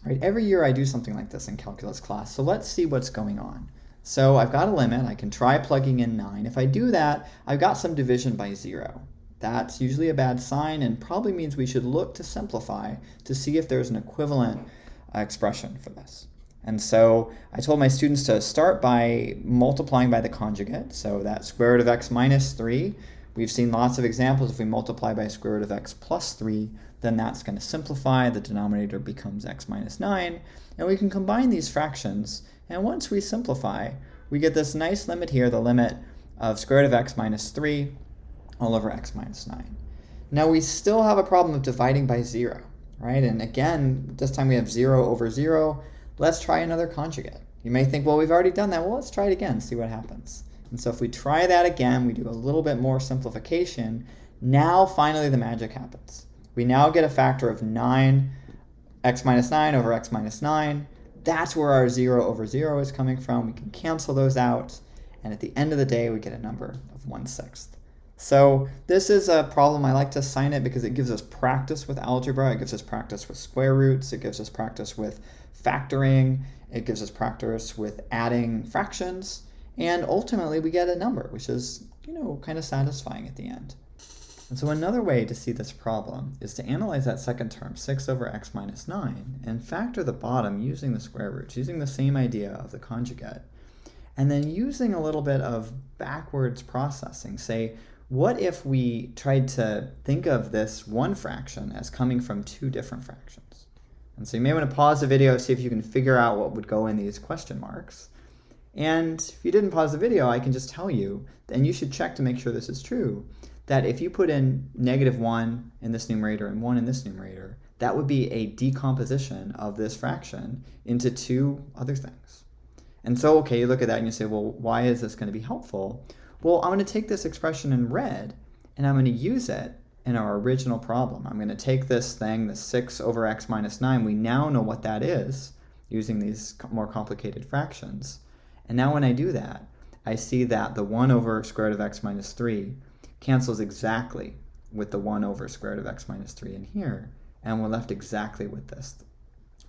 Right? Every year I do something like this in calculus class, so let's see what's going on. So I've got a limit, I can try plugging in 9. If I do that, I've got some division by 0. That's usually a bad sign and probably means we should look to simplify to see if there's an equivalent expression for this. And so I told my students to start by multiplying by the conjugate, so that's square root of x minus 3. We've seen lots of examples. If we multiply by square root of x plus 3, then that's going to simplify. The denominator becomes x minus 9, and we can combine these fractions, and once we simplify, we get this nice limit here, the limit of square root of x minus 3 all over x minus 9. Now we still have a problem of dividing by 0, right? And again, this time we have 0 over 0. Let's try another conjugate. You may think, well, we've already done that. Well, let's try it again, see what happens. And so if we try that again, we do a little bit more simplification. Now, finally, the magic happens. We now get a factor of 9, x minus 9 over x minus 9. That's where our 0 over 0 is coming from. We can cancel those out. And at the end of the day, we get a number of 1/6. So this is a problem. I like to assign it because it gives us practice with algebra. It gives us practice with square roots. It gives us practice with factoring. It gives us practice with adding fractions. And ultimately, we get a number, which is, kind of satisfying at the end. And so another way to see this problem is to analyze that second term, 6 over x minus 9, and factor the bottom using the square roots, using the same idea of the conjugate. And then using a little bit of backwards processing, say, what if we tried to think of this one fraction as coming from two different fractions? And so you may want to pause the video, see if you can figure out what would go in these question marks. And if you didn't pause the video, I can just tell you, and you should check to make sure this is true, that if you put in -1 in this numerator and 1 in this numerator, that would be a decomposition of this fraction into two other things. And so, okay, you look at that and you say, well, why is this going to be helpful? Well, I'm going to take this expression in red, and I'm going to use it in our original problem. I'm going to take this thing, the 6 over x minus 9. We now know what that is using these more complicated fractions. And now when I do that, I see that the 1 over square root of x minus 3 cancels exactly with the 1 over square root of x minus 3 in here, and we're left exactly with this.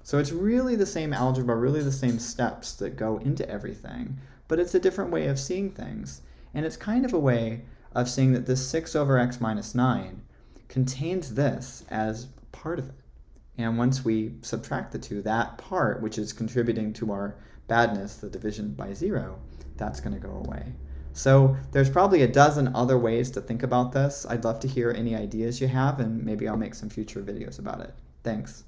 So it's really the same algebra, really the same steps that go into everything, but it's a different way of seeing things. And it's kind of a way of seeing that this 6 over x minus 9 contains this as part of it. And once we subtract the two, that part, which is contributing to our badness, the division by 0, that's going to go away. So there's probably a dozen other ways to think about this. I'd love to hear any ideas you have, and maybe I'll make some future videos about it. Thanks.